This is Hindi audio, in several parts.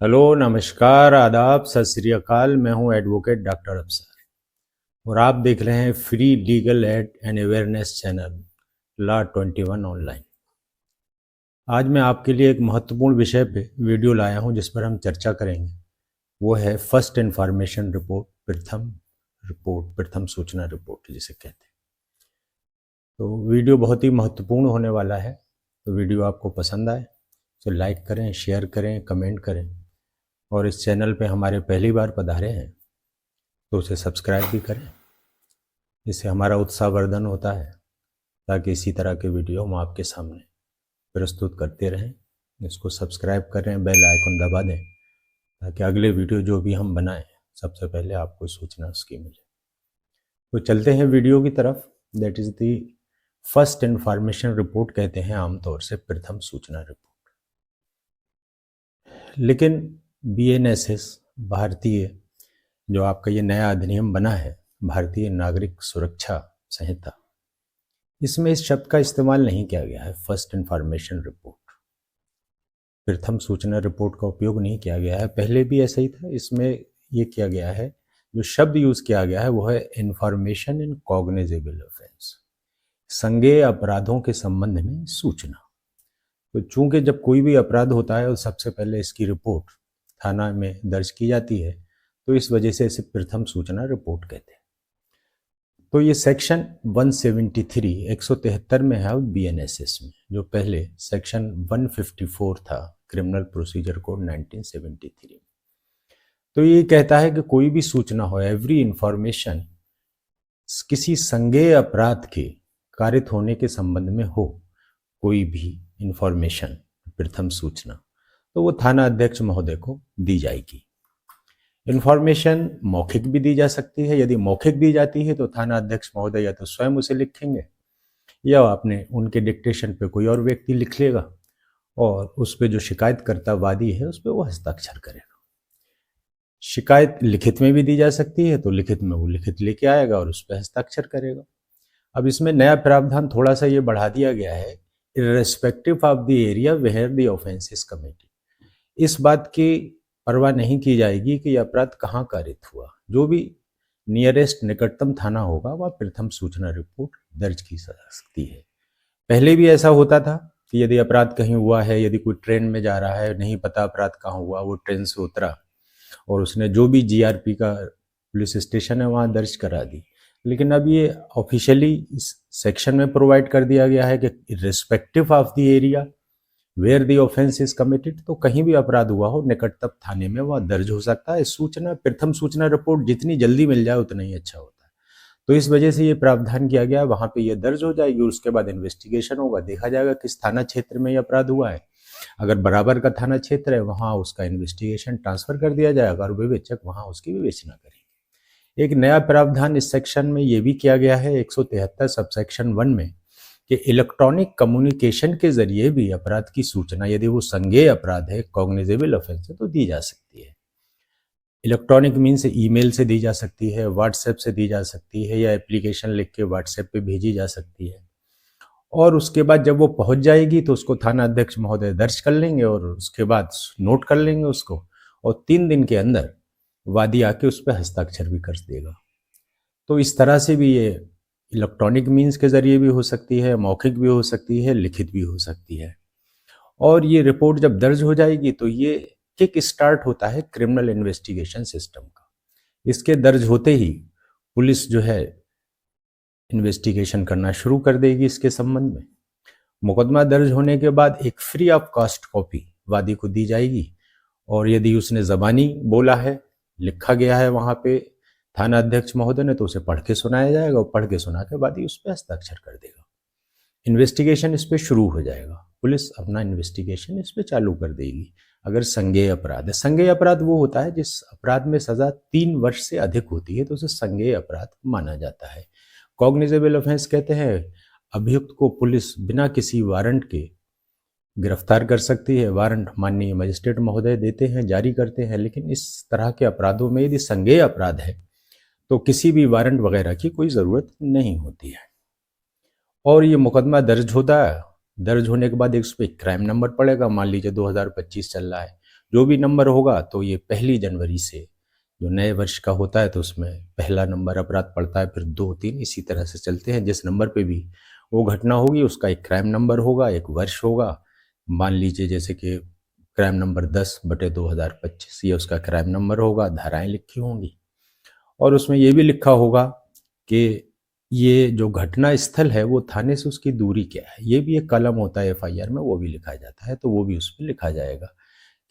हेलो, नमस्कार, आदाब, सत श्री अकाल। मैं हूं एडवोकेट डॉक्टर अफसर और आप देख रहे हैं free legal aid and awareness channel law 21 online. आज मैं आपके लिए एक महत्वपूर्ण विषय पे वीडियो लाया हूं जिस पर हम चर्चा करेंगे। वो है फर्स्ट इंफॉर्मेशन रिपोर्ट, प्रथम सूचना रिपोर्ट जिसे कहते हैं। तो वीडियो बहुत ही महत्वपूर्ण होने वाला है। तो वीडियो आपको पसंद आए तो लाइक करें, शेयर करें, कमेंट करें और इस चैनल पे हमारे पहली बार पधारे हैं तो उसे सब्सक्राइब भी करें। इससे हमारा उत्साहवर्धन होता है ताकि इसी तरह के वीडियो हम आपके सामने प्रस्तुत करते रहें। इसको सब्सक्राइब करें, बेल आइकन दबा दें ताकि अगले वीडियो जो भी हम बनाएं सबसे पहले आपको सूचना उसकी मिले। तो चलते हैं वीडियो की तरफ। That is the first information report कहते हैं आमतौर से प्रथम सूचना रिपोर्ट। लेकिन BNSS भारतीय जो आपका ये नया अधिनियम बना है, भारतीय नागरिक सुरक्षा संहिता, इसमें इस शब्द का इस्तेमाल नहीं किया गया है। फर्स्ट इंफॉर्मेशन रिपोर्ट, प्रथम सूचना रिपोर्ट का उपयोग नहीं किया गया है। पहले भी ऐसा ही था। इसमें ये किया गया है, जो शब्द यूज किया गया है वो है इंफॉर्मेशन इन कॉग्निजेबल ऑफेंस, संज्ञेय अपराधों के संबंध में सूचना। तो चूंकि जब कोई भी अपराध होता है तो सबसे पहले इसकी रिपोर्ट थाना में दर्ज की जाती है, तो इस वजह से इसे प्रथम सूचना रिपोर्ट कहते हैं। तो ये सेक्शन 173 173 में है BNSS में, जो पहले सेक्शन 154 था क्रिमिनल प्रोसीजर कोड 1973 में। तो ये कहता है कि कोई भी सूचना हो, एवरी इंफॉर्मेशन, किसी संज्ञेय अपराध के कारित होने के संबंध में हो कोई भी इंफॉर्मेशन, प्रथम सूचना, तो वो थाना अध्यक्ष महोदय को दी जाएगी। इंफॉर्मेशन मौखिक भी दी जा सकती है। यदि मौखिक दी जाती है तो थाना अध्यक्ष महोदय या तो स्वयं उसे लिखेंगे या आपने उनके डिक्टेशन पे कोई और व्यक्ति लिख लेगा और उस पे जो शिकायतकर्ता वादी है उस पे वो हस्ताक्षर करेगा। शिकायत लिखित में भी दी जा सकती है, तो लिखित में वो लिखित लेके आएगा और उस पे हस्ताक्षर करेगा। अब इसमें नया प्रावधान थोड़ा सा ये बढ़ा दिया गया है, irrespective of the area where the offence is committed. इस बात की परवाह नहीं की जाएगी कि यह अपराध कहाँ कारित हुआ, जो भी नियरेस्ट निकटतम थाना होगा वह प्रथम सूचना रिपोर्ट दर्ज की जा सकती है। पहले भी ऐसा होता था कि यदि अपराध कहीं हुआ है, यदि कोई ट्रेन में जा रहा है, नहीं पता अपराध कहाँ हुआ, वो ट्रेन से उतरा और उसने जो भी GRP का पुलिस स्टेशन है वहाँ दर्ज करा दी। लेकिन अब ये ऑफिशियली इस सेक्शन में प्रोवाइड कर दिया गया है कि respective of the area where the offence is committed, तो कहीं भी अपराध हुआ हो निकटतम थाने में वह दर्ज हो सकता है। सूचना, प्रथम सूचना रिपोर्ट जितनी जल्दी मिल जाए उतना ही अच्छा होता है। तो इस वजह से ये प्रावधान किया गया, वहां पे ये दर्ज हो जाएगी। उसके बाद इन्वेस्टिगेशन होगा, देखा जाएगा किस थाना क्षेत्र में ये अपराध हुआ है। अगर बराबर का थाना क्षेत्र है वहां उसका इन्वेस्टिगेशन ट्रांसफर कर दिया जाएगा और विवेचक वहां उसकी विवेचना करेंगे। एक नया प्रावधान इस सेक्शन में ये भी किया गया है 173 सबसेक्शन 1 में, कि इलेक्ट्रॉनिक कम्युनिकेशन के जरिए भी अपराध की सूचना, यदि वो संज्ञेय अपराध है, कॉग्निजेबल ऑफेंस है, तो दी जा सकती है। इलेक्ट्रॉनिक मीन्स ईमेल से दी जा सकती है, व्हाट्सएप से दी जा सकती है, या एप्लीकेशन लिख के व्हाट्सएप पे भेजी जा सकती है। और उसके बाद जब वो पहुंच जाएगी तो उसको थाना अध्यक्ष महोदय दर्ज कर लेंगे और उसके बाद नोट कर लेंगे उसको, और 3 दिन के अंदर वादी आके उस पर हस्ताक्षर भी कर देगा। तो इस तरह से भी ये इलेक्ट्रॉनिक मीन्स के जरिए भी हो सकती है, मौखिक भी हो सकती है, लिखित भी हो सकती है। और ये रिपोर्ट जब दर्ज हो जाएगी तो ये किक स्टार्ट होता है क्रिमिनल इन्वेस्टिगेशन सिस्टम का। इसके दर्ज होते ही पुलिस जो है इन्वेस्टिगेशन करना शुरू कर देगी इसके संबंध में। मुकदमा दर्ज होने के बाद एक फ्री ऑफ कॉस्ट कॉपी वादी को दी जाएगी, और यदि उसने जबानी बोला है, लिखा गया है वहां पे थाना अध्यक्ष महोदय ने, तो उसे पढ़ के सुनाया जाएगा और पढ़ के सुना के वादी उस पर हस्ताक्षर कर देगा। इन्वेस्टिगेशन इस पे शुरू हो जाएगा, पुलिस अपना इन्वेस्टिगेशन इस पे चालू कर देगी। अगर संज्ञेय अपराध है, संज्ञेय अपराध वो होता है जिस अपराध में सजा 3 वर्ष से अधिक होती है, तो उसे संज्ञेय अपराध माना जाता है। कॉग्निजेबल ऑफेंस कहते हैं अभियुक्त को पुलिस बिना किसी वारंट के गिरफ्तार कर सकती है। वारंट माननीय मजिस्ट्रेट महोदय देते हैं, जारी करते हैं। लेकिन इस तरह के अपराधों में यदि संज्ञेय अपराध है तो किसी भी वारंट वगैरह की कोई ज़रूरत नहीं होती है। और ये मुकदमा दर्ज होता है, दर्ज होने के बाद एक उस पर क्राइम नंबर पड़ेगा। मान लीजिए 2025 चल रहा है, जो भी नंबर होगा तो ये 1 जनवरी से जो नए वर्ष का होता है तो उसमें पहला नंबर अपराध पड़ता है, फिर 2, 3 इसी तरह से चलते हैं। जिस नंबर पे भी वो घटना होगी उसका एक क्राइम नंबर होगा, एक वर्ष होगा। मान लीजिए जैसे कि क्राइम नंबर 10/2025 ये उसका क्राइम नंबर होगा, धाराएं लिखी होंगी और उसमें ये भी लिखा होगा कि ये जो घटना स्थल है वो थाने से उसकी दूरी क्या है। ये भी एक कलम होता है एफआईआर में, वो भी लिखा जाता है, तो वो भी उस पर लिखा जाएगा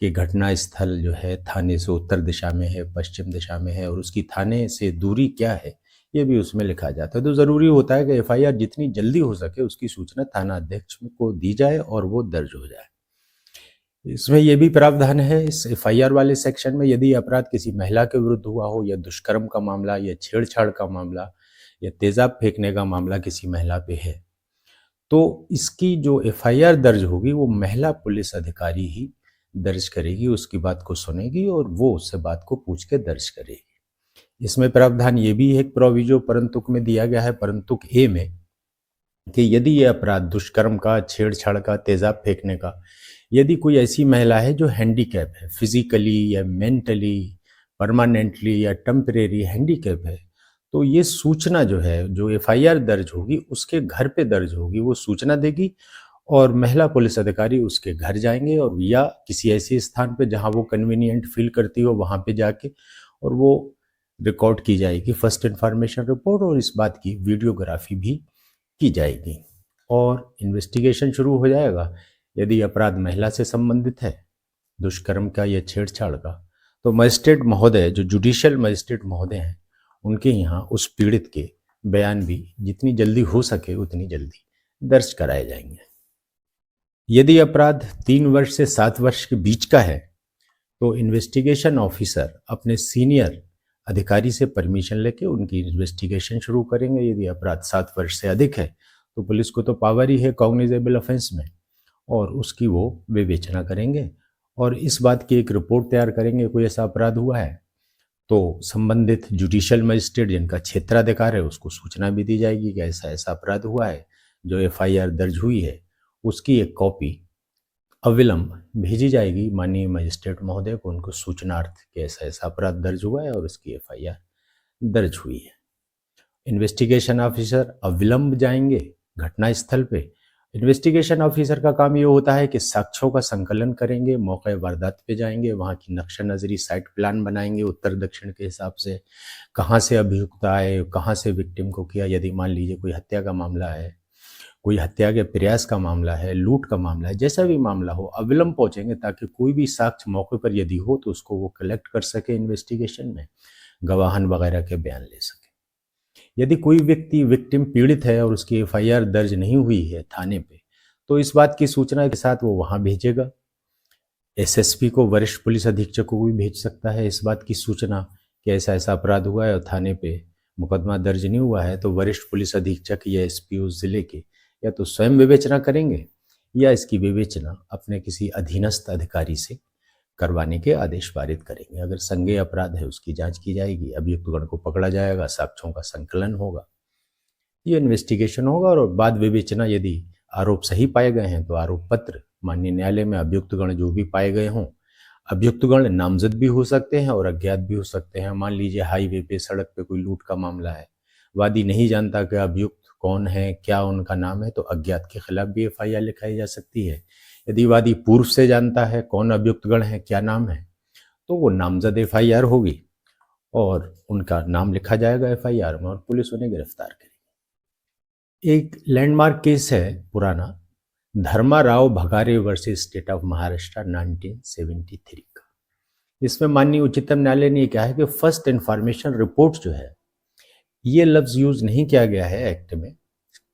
कि घटना स्थल जो है थाने से उत्तर दिशा में है, पश्चिम दिशा में है और उसकी थाने से दूरी क्या है, ये भी उसमें लिखा जाता है। तो ज़रूरी होता है कि एफआईआर जितनी जल्दी हो सके उसकी सूचना थाना अध्यक्ष को दी जाए और वो दर्ज हो जाए। इसमें यह भी प्रावधान है इस एफआईआर वाले सेक्शन में, यदि अपराध किसी महिला के विरुद्ध हुआ हो या दुष्कर्म का मामला या छेड़छाड़ का मामला या तेजाब फेंकने का मामला किसी महिला पे है, तो इसकी जो एफआईआर दर्ज होगी वो महिला पुलिस अधिकारी ही दर्ज करेगी, उसकी बात को सुनेगी और वो उससे बात को पूछ के दर्ज करेगी। इसमें प्रावधान ये भी है, प्रोविजो परंतुक में दिया गया है, परंतुक ए में, कि यदि ये अपराध दुष्कर्म का, छेड़छाड़ का, तेजाब फेंकने का, यदि कोई ऐसी महिला है जो हैंडीकैप है, फिजिकली या मेंटली, परमानेंटली या टेम्परेरी हैंडीकैप है, तो ये सूचना जो है, जो एफआईआर दर्ज होगी उसके घर पे दर्ज होगी, वो सूचना देगी और महिला पुलिस अधिकारी उसके घर जाएंगे और या किसी ऐसे स्थान पे जहां वो कन्वीनियंट फील करती हो वहां पे जाके और वो रिकॉर्ड की जाएगी फर्स्ट इंफॉर्मेशन रिपोर्ट, और इस बात की वीडियोग्राफी भी की जाएगी और इन्वेस्टिगेशन शुरू हो जाएगा। यदि अपराध महिला से संबंधित है, दुष्कर्म का या छेड़छाड़ का, तो मजिस्ट्रेट महोदय, जो जुडिशियल मजिस्ट्रेट महोदय हैं, उनके यहाँ उस पीड़ित के बयान भी जितनी जल्दी हो सके उतनी जल्दी दर्ज कराए जाएंगे। यदि अपराध 3 वर्ष से 7 वर्ष के बीच का है तो इन्वेस्टिगेशन ऑफिसर अपने सीनियर अधिकारी से परमिशन लेके उनकी इन्वेस्टिगेशन शुरू करेंगे। यदि अपराध 7 वर्ष से अधिक है तो पुलिस को तो पावर ही है कॉग्निजेबल ऑफेंस में, और उसकी वो विवेचना करेंगे और इस बात की एक रिपोर्ट तैयार करेंगे। कोई ऐसा अपराध हुआ है तो संबंधित जुडिशियल मजिस्ट्रेट जिनका क्षेत्राधिकार है उसको सूचना भी दी जाएगी कि ऐसा ऐसा अपराध हुआ है। जो एफआईआर दर्ज हुई है उसकी एक कॉपी अविलंब भेजी जाएगी माननीय मजिस्ट्रेट महोदय को, उनको सूचनार्थ कि ऐसा ऐसा अपराध दर्ज हुआ है और उसकी एफआईआर दर्ज हुई है। इन्वेस्टिगेशन ऑफिसर अविलंब जाएंगे घटना स्थल पे। इन्वेस्टिगेशन ऑफिसर का काम ये होता है कि साक्ष्यों का संकलन करेंगे, मौके वारदात पे जाएंगे, वहाँ की नक्शा नजरी साइट प्लान बनाएंगे उत्तर दक्षिण के हिसाब से, कहाँ से अभियुक्त आए, कहाँ से विक्टिम को किया। यदि मान लीजिए कोई हत्या का मामला है, कोई हत्या के प्रयास का मामला है, लूट का मामला है, जैसा भी मामला हो अविलंब पहुंचेंगे ताकि कोई भी साक्ष्य मौके पर यदि हो तो उसको वो कलेक्ट कर सके इन्वेस्टिगेशन में, गवाहन वगैरह के बयान ले सके। यदि कोई व्यक्ति विक्टिम पीड़ित है और उसकी एफआईआर दर्ज नहीं हुई है थाने पे, तो इस बात की सूचना के साथ वो वहां भेजेगा। एसएसपी को, वरिष्ठ पुलिस अधीक्षक को भी भेज सकता है इस बात की सूचना कि ऐसा ऐसा अपराध हुआ है और थाने पे मुकदमा दर्ज नहीं हुआ है। तो वरिष्ठ पुलिस अधीक्षक या एसपी उस जिले के या तो स्वयं विवेचना करेंगे या इसकी विवेचना अपने किसी अधीनस्थ अधिकारी से करवाने के आदेश पारित करेंगे। अगर संज्ञेय अपराध है उसकी जांच की जाएगी, अभियुक्तगण को पकड़ा जाएगा, साक्ष्यों का संकलन होगा, ये इन्वेस्टिगेशन होगा और बाद विवेचना। यदि आरोप सही पाए गए हैं तो आरोप पत्र माननीय न्यायालय में अभियुक्तगण जो भी पाए गए हों, अभियुक्तगण नामजद भी हो सकते हैं और अज्ञात भी हो सकते हैं। मान लीजिए हाईवे पे, सड़क पे कोई लूट का मामला है, वादी नहीं जानता कि अभियुक्त कौन है, क्या उनका नाम है, तो अज्ञात के खिलाफ भी एफआईआर लिखाई जा सकती है। यदि वादी पूर्व से जानता है कौन अभियुक्तगण है, क्या नाम है, तो वो नामजद एफआईआर होगी और उनका नाम लिखा जाएगा एफआईआर में और पुलिस उन्हें गिरफ्तार करेगी। एक लैंडमार्क केस है पुराना, Dharma Rao Bhagare versus state of Maharashtra 1973 का। इसमें माननीय उच्चतम न्यायालय ने कहा है कि फर्स्ट इंफॉर्मेशन रिपोर्ट जो है, ये लफ्ज यूज नहीं किया गया है एक्ट में।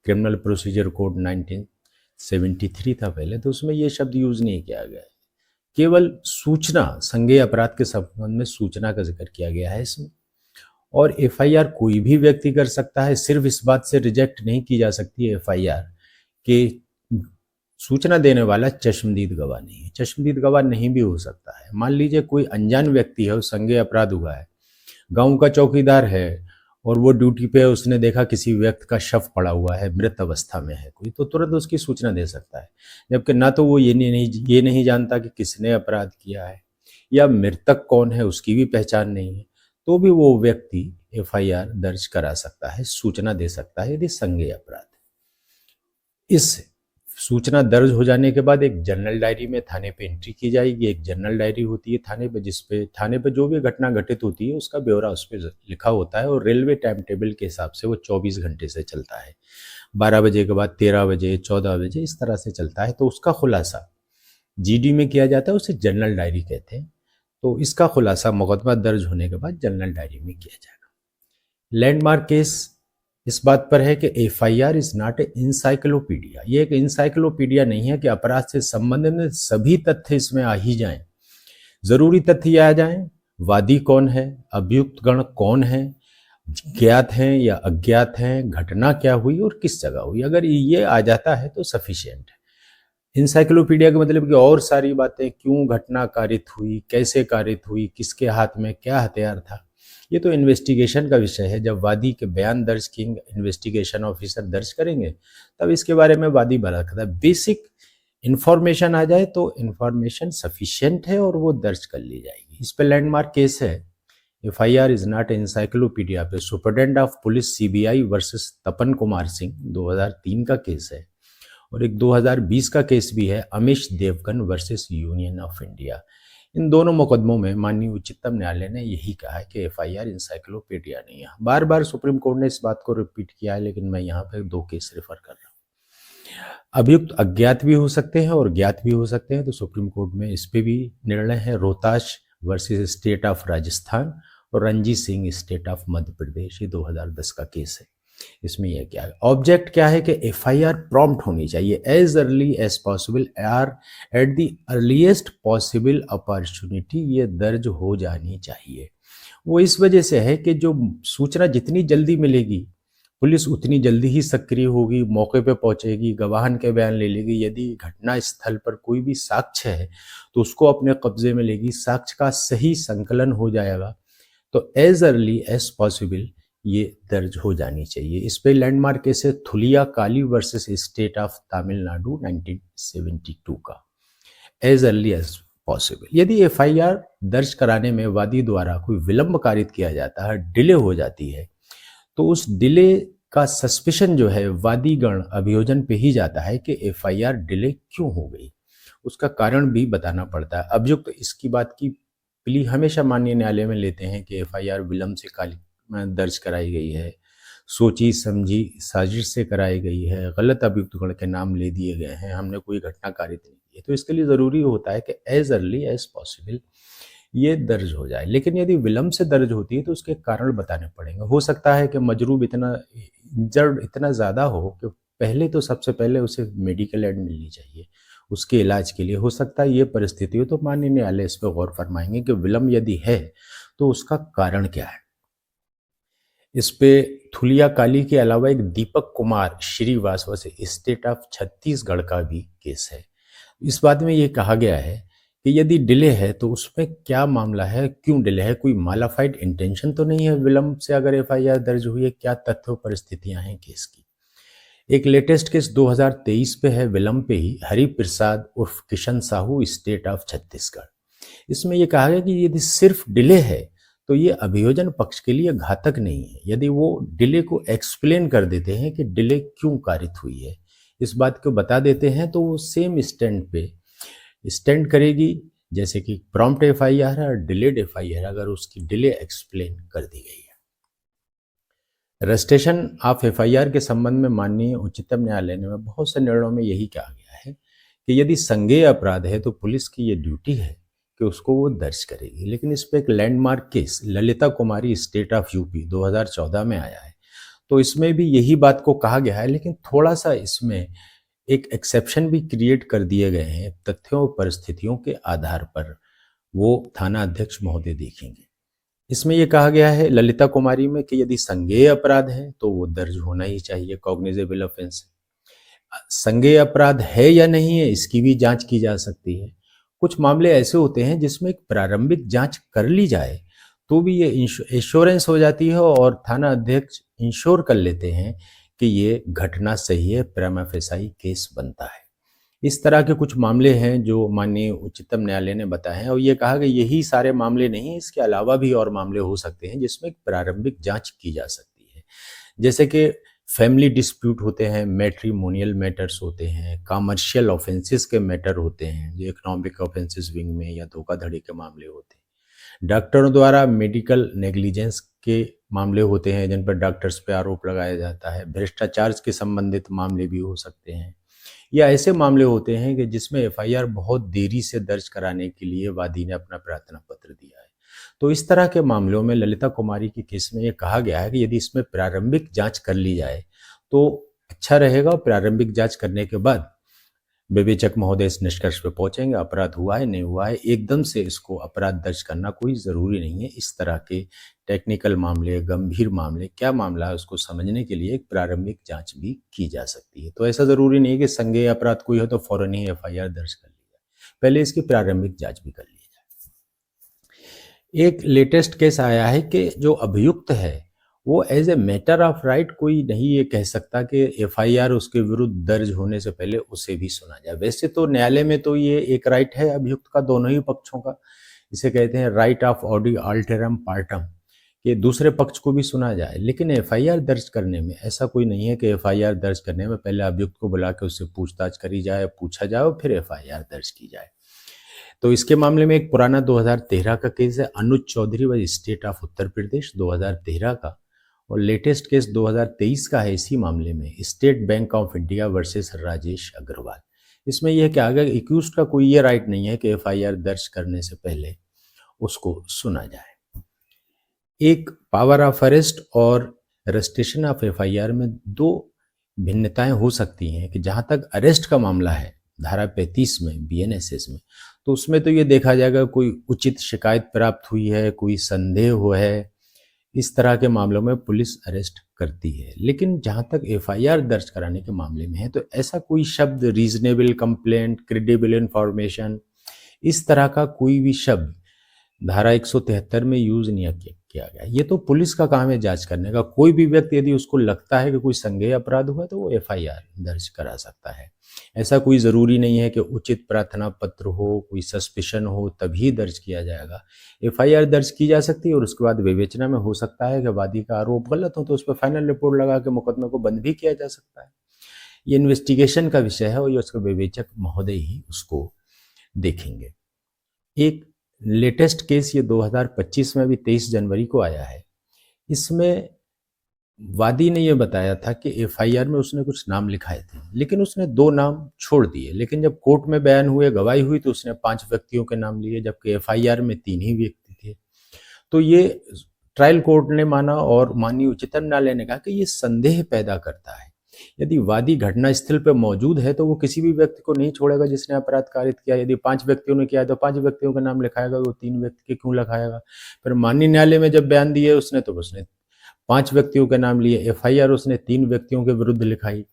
क्रिमिनल प्रोसीजर कोड 1973 था पहले, तो उसमें ये शब्द यूज नहीं किया गया है। केवल सूचना, संज्ञेय अपराध के संबंध में सूचना का जिक्र किया गया है इसमें। और एफआईआर कोई भी व्यक्ति कर सकता है, सिर्फ इस बात से रिजेक्ट नहीं की जा सकती है एफआईआर कि सूचना देने वाला चश्मदीद गवाह नहीं है। चश्मदीद गवाह नहीं भी हो सकता है। मान लीजिए कोई अनजान व्यक्ति है, संज्ञेय अपराध हुआ है, गांव का चौकीदार है और वो ड्यूटी पे है, उसने देखा किसी व्यक्ति का शव पड़ा हुआ है, मृत अवस्था में है कोई, तो तुरंत उसकी सूचना दे सकता है। जबकि ना तो वो ये नहीं जानता कि किसने अपराध किया है, या मृतक कौन है उसकी भी पहचान नहीं है, तो भी वो व्यक्ति एफआईआर दर्ज करा सकता है, सूचना दे सकता है यदि संज्ञेय अपराध है। इस सूचना दर्ज हो जाने के बाद एक जनरल डायरी में थाने पे एंट्री की जाएगी। एक जनरल डायरी होती है थाने पे, जिसपे थाने पे जो भी घटना घटित होती है उसका ब्यौरा उस पर लिखा होता है, और रेलवे टाइम टेबल के हिसाब से वो 24 घंटे से चलता है। 12 बजे के बाद 13 बजे, 14 बजे, इस तरह से चलता है। तो उसका खुलासा जीडी में किया जाता है, उसे जनरल डायरी कहते हैं। तो इसका खुलासा मुकदमा दर्ज होने के बाद जनरल डायरी में किया जाएगा। लैंडमार्क केस इस बात पर है कि FIR is not a encyclopedia. ये एक इंसाइक्लोपीडिया नहीं है कि अपराध से संबंधित सभी तथ्य इसमें आ ही जाएं। जरूरी तथ्य आ जाएं, वादी कौन है, अभियुक्त गण कौन है, ज्ञात हैं या अज्ञात हैं, घटना क्या हुई और किस जगह हुई, अगर ये आ जाता है तो सफिशिएंट है। इंसाइक्लोपीडिया का मतलब कि और सारी बातें, क्यों घटना कारित हुई, कैसे कारित हुई, किसके हाथ में क्या हथियार था, ये तो इन्वेस्टिगेशन का विषय है। जब वादी के बयान दर्ज किएंगे, इन्वेस्टिगेशन ऑफिसर दर्ज करेंगे, तब इसके बारे में वादी बता सकता है। बेसिक इंफॉर्मेशन आ जाए तो इंफॉर्मेशन सफिशिएंट है और वो दर्ज कर ली जाएगी। इस पे लैंडमार्क केस है, एफआईआर इज नॉट इंसाइक्लोपीडिया पे superintendent of police CBI versus Tapan Kumar Singh 2003 का केस है, और एक 2020 का केस भी है, Amish Devgan versus Union of India. इन दोनों मुकदमों में माननीय उच्चतम न्यायालय ने यही कहा है कि एफआईआर इंसाइक्लोपीडिया नहीं है। बार बार सुप्रीम कोर्ट ने इस बात को रिपीट किया है, लेकिन मैं यहाँ पे 2 केस रेफर कर रहा हूँ। अभियुक्त अज्ञात भी हो सकते हैं और ज्ञात भी हो सकते हैं, तो सुप्रीम कोर्ट में इस पे भी निर्णय है। Rohtash versus state of Rajasthan और रणजीत सिंह स्टेट ऑफ मध्य प्रदेश, ये 2010 का केस है। इसमें यह क्या है, ऑब्जेक्ट क्या है कि एफआईआर प्रॉम्प्ट होनी चाहिए, as early as possible or at the earliest possible opportunity, ये दर्ज हो जानी चाहिए। वो इस वजह से है कि जो सूचना जितनी जल्दी मिलेगी, पुलिस उतनी जल्दी ही सक्रिय होगी, मौके पे पहुंचेगी, गवाहन के बयान ले लेगी। यदि घटना स्थल पर कोई भी साक्ष्य है तो उसको अपने कब्जे में लेगी, साक्ष्य का सही संकलन हो जाएगा। तो एज अर्ली एज पॉसिबल ये दर्ज हो जानी चाहिए। इस पे लैंडमार्क केस है थुलिया काली वर्सेस स्टेट ऑफ तमिलनाडु 1972 का, एज अर्ली एज पॉसिबल। यदि एफआईआर दर्ज कराने में वादी द्वारा कोई विलंब कारित किया जाता है, डिले हो जाती है, तो उस डिले का सस्पिशन जो है वादीगण अभियोजन पे ही जाता है कि एफआईआर डिले क्यों हो गई, उसका कारण भी बताना पड़ता है। अभियुक्त इसकी बात की प्ली हमेशा माननीय न्यायालय में लेते हैं कि एफआईआर विलंब से दर्ज कराई गई है, सोची समझी साजिश से कराई गई है, गलत अभियुक्त गण के नाम ले दिए गए हैं, हमने कोई घटना कारित नहीं की है। तो इसके लिए ज़रूरी होता है कि एज अर्ली एज पॉसिबल ये दर्ज हो जाए। लेकिन यदि विलंब से दर्ज होती है तो उसके कारण बताने पड़ेंगे। हो सकता है कि मजरूब इतना इंजर्ड इतना ज़्यादा हो कि पहले तो सबसे पहले उसे मेडिकल एड मिलनी चाहिए उसके इलाज के लिए। हो सकता है ये परिस्थिति हो, तो माननीय न्यायालय इस पर गौर फरमाएंगे कि विलंब यदि है तो उसका कारण क्या है। इस पे थुलिया काली के अलावा एक Deepak Kumar Shrivas versus state of Chhattisgarh का भी केस है। इस बात में ये कहा गया है कि यदि डिले है तो उसमें क्या मामला है, क्यों डिले है, कोई मालाफाइड इंटेंशन तो नहीं है विलंब से अगर एफआईआर दर्ज हुई है, क्या तथ्य परिस्थितियां हैं केस की। एक लेटेस्ट केस 2023 पे है, विलंब पे ही, हरि प्रसाद उर्फ किशन साहू स्टेट ऑफ छत्तीसगढ़। इसमें यह कहा गया कि यदि सिर्फ डिले है तो ये अभियोजन पक्ष के लिए घातक नहीं है यदि वो डिले को एक्सप्लेन कर देते हैं कि डिले क्यों कारित हुई है, इस बात को बता देते हैं, तो वो सेम स्टैंड पे स्टैंड करेगी जैसे कि प्रॉम्प्ट एफआईआर है और डिलेड एफआईआर अगर उसकी डिले एक्सप्लेन कर दी गई है। रजिस्ट्रेशन ऑफ एफआईआर के संबंध में माननीय उच्चतम न्यायालय ने बहुत से निर्णयों में यही कहा गया है कि यदि संज्ञेय अपराध है तो पुलिस की ये ड्यूटी है कि उसको वो दर्ज करेगी। लेकिन इस पर एक landmark case Lalita Kumari state of UP 2014 में आया है, तो इसमें भी यही बात को कहा गया है, लेकिन थोड़ा सा इसमें एक एक्सेप्शन भी क्रिएट कर दिए गए हैं तथ्यों और परिस्थितियों के आधार पर, वो थाना अध्यक्ष महोदय देखेंगे। इसमें यह कहा गया है ललिता कुमारी में कि यदि संज्ञेय अपराध है तो वो दर्ज होना ही चाहिए, कॉग्निजेबल ऑफेंस। संज्ञेय अपराध है या नहीं है इसकी भी जांच की जा सकती है। कुछ मामले ऐसे होते हैं जिसमें एक प्रारंभिक जांच कर ली जाए तो भी ये इंश्योरेंस हो जाती है और थाना अध्यक्ष इंश्योर कर लेते हैं कि ये घटना सही है, प्रिमा फेसाई केस बनता है। इस तरह के कुछ मामले हैं जो माननीय उच्चतम न्यायालय ने बताए हैं और ये कहा कि यही सारे मामले नहीं, इसके अलावा भी और मामले हो सकते हैं जिसमें प्रारंभिक जांच की जा सकती है। जैसे कि फैमिली डिस्प्यूट होते हैं, मैट्रिमोनियल मैटर्स होते हैं, कमर्शियल ऑफेंसेस के मैटर होते हैं, जो इकोनॉमिक ऑफेंसेस विंग में या धोखाधड़ी के मामले होते हैं। डॉक्टरों द्वारा मेडिकल नेग्लिजेंस के मामले होते हैं जिन पर डॉक्टर्स पे आरोप लगाया जाता है। भ्रष्टाचार के संबंधित मामले भी हो सकते हैं, या ऐसे मामले होते हैं कि जिसमें एफआईआर बहुत देरी से दर्ज कराने के लिए वादी ने अपना प्रार्थना पत्र दिया है। तो इस तरह के मामलों में ललिता कुमारी के केस में ये कहा गया है कि यदि इसमें प्रारंभिक जांच कर ली जाए तो अच्छा रहेगा। प्रारंभिक जांच करने के बाद विवेचक महोदय इस निष्कर्ष पे पहुंचेंगे अपराध हुआ है नहीं हुआ है। एकदम से इसको अपराध दर्ज करना कोई ज़रूरी नहीं है। इस तरह के टेक्निकल मामले, गंभीर मामले, क्या मामला है उसको समझने के लिए एक प्रारंभिक जांच भी की जा सकती है। तो ऐसा ज़रूरी नहीं है कि संज्ञेय अपराध कोई हो तो फौरन ही एफआईआर दर्ज कर ली जाए, पहले इसकी प्रारंभिक जांच भी कर ली जाए। एक लेटेस्ट केस आया है कि जो अभियुक्त है वो as a matter of right कोई नहीं ये कह सकता कि एफआईआर उसके विरुद्ध दर्ज होने से पहले उसे भी सुना जाए। वैसे तो न्यायालय में तो ये एक राइट है अभियुक्त का, दोनों ही पक्षों का। इसे कहते हैं राइट ऑफ ऑडी अल्टेरम पार्टम, कि दूसरे पक्ष को भी सुना जाए। लेकिन एफआईआर दर्ज करने में ऐसा कोई नहीं है कि एफआईआर दर्ज करने में पहले अभियुक्त को बुला के उससे पूछताछ करी जाए, पूछा जाए और फिर एफआईआर दर्ज की जाए। तो इसके मामले में एक पुराना 2013 का केस है, अनुज चौधरी व स्टेट ऑफ उत्तर प्रदेश 2013 का, और लेटेस्ट केस 2023 का है इसी मामले में, State Bank of India versus Rajesh Agarwal. इसमें यह कहा गया कि एक्यूज्ड का कोई ये राइट नहीं है कि एफआईआर दर्ज करने से पहले उसको सुना जाए। एक पावर ऑफ अरेस्ट और रजिस्ट्रेशन ऑफ एफआईआर में दो भिन्नताएं हो सकती हैं कि जहां तक अरेस्ट का मामला है धारा 35 में बीएनएसएस में, तो उसमें तो ये देखा जाएगा कोई उचित शिकायत प्राप्त हुई है, कोई संदेह है, इस तरह के मामलों में पुलिस अरेस्ट करती है। लेकिन जहां तक एफआईआर दर्ज कराने के मामले में है तो ऐसा कोई शब्द रीजनेबल कंप्लेंट, क्रेडिबल इंफॉर्मेशन, इस तरह का कोई भी शब्द धारा 173 में यूज नहीं किया गया। ये तो पुलिस का काम है जांच करने का। कोई भी व्यक्ति यदि उसको लगता है कि कोई संज्ञेय अपराध हुआ तो वो एफआईआर दर्ज करा सकता है। ऐसा कोई ज़रूरी नहीं है कि उचित प्रार्थना पत्र हो, कोई सस्पिशन हो तभी दर्ज किया जाएगा। एफआईआर दर्ज की जा सकती है और उसके बाद विवेचना में हो सकता है कि वादी का आरोप गलत हो तो उस पर फाइनल रिपोर्ट लगा के मुकदमे को बंद भी किया जा सकता है। ये इन्वेस्टिगेशन का विषय है और ये उसके विवेचक महोदय ही उसको देखेंगे। एक लेटेस्ट केस ये 2025 में भी 23 जनवरी को आया है। इसमें वादी ने यह बताया था कि एफआईआर में उसने कुछ नाम लिखाए थे, लेकिन उसने 2 नाम छोड़ दिए। लेकिन जब कोर्ट में बयान हुए, गवाही हुई तो उसने 5 व्यक्तियों के नाम लिए, जबकि एफआईआर में 3 ही व्यक्ति थे। तो ये ट्रायल कोर्ट ने माना और माननीय उच्चतम न्यायालय ने कहा कि ये संदेह पैदा करता है। यदि वादी घटनास्थल पर मौजूद है तो वो किसी भी व्यक्ति को नहीं छोड़ेगा जिसने अपराध कारित किया। यदि 5 व्यक्तियों ने किया है तो 5 व्यक्तियों का नाम लिखाएगा, वो 3 व्यक्ति के क्यों लिखाएगा। फिर माननीय न्यायालय में जब बयान दिए उसने तो उसने 5 व्यक्तियों के नाम लिए, एफआईआर उसने 3 व्यक्तियों के विरुद्ध लिखाई।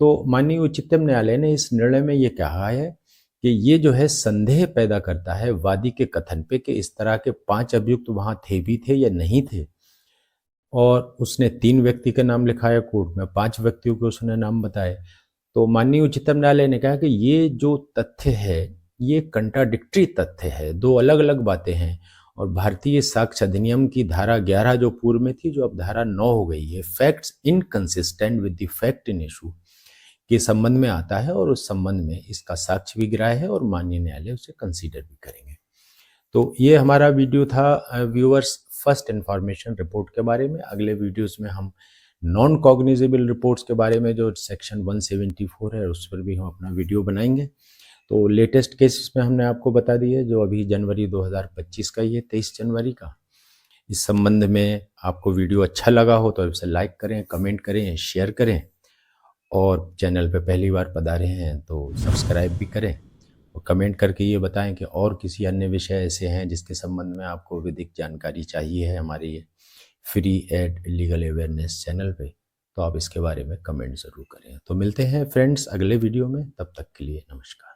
तो माननीय उच्चतम न्यायालय ने इस निर्णय में ये कहा है कि ये जो है संदेह पैदा करता है वादी के कथन पे कि इस तरह के 5 अभियुक्त वहां थे भी थे या नहीं थे, और उसने 3 व्यक्ति का नाम लिखाया, कोर्ट में 5 व्यक्तियों के उसने नाम बताए। तो माननीय उच्चतम न्यायालय ने कहा कि ये जो तथ्य है ये कंट्राडिक्टरी तथ्य है, 2 अलग अलग बातें हैं। और भारतीय साक्ष्य अधिनियम की धारा 11 जो पूर्व में थी, जो अब धारा 9 हो गई है, facts inconsistent with the fact in issue के संबंध में आता है और उस संबंध में इसका साक्ष्य भी ग्राह्य है और माननीय न्यायालय उसे कंसीडर भी करेंगे। तो ये हमारा वीडियो था व्यूअर्स फर्स्ट इंफॉर्मेशन रिपोर्ट के बारे में। अगले वीडियोस में हम नॉन कॉग्निजेबल रिपोर्ट्स के बारे में जो सेक्शन 174 है उस पर भी हम अपना वीडियो बनाएंगे। तो लेटेस्ट केस में हमने आपको बता दिया जो अभी जनवरी 2025 का ही है, 23 जनवरी का। इस संबंध में आपको वीडियो अच्छा लगा हो तो इसे लाइक करें, कमेंट करें, शेयर करें, और चैनल पे पहली बार पधारे हैं तो सब्सक्राइब भी करें और कमेंट करके ये बताएं कि और किसी अन्य विषय ऐसे हैं जिसके संबंध में आपको विधिक जानकारी चाहिए है हमारे ये free add legal awareness channel पे, तो आप इसके बारे में कमेंट ज़रूर करें। तो मिलते हैं फ्रेंड्स अगले वीडियो में, तब तक के लिए नमस्कार।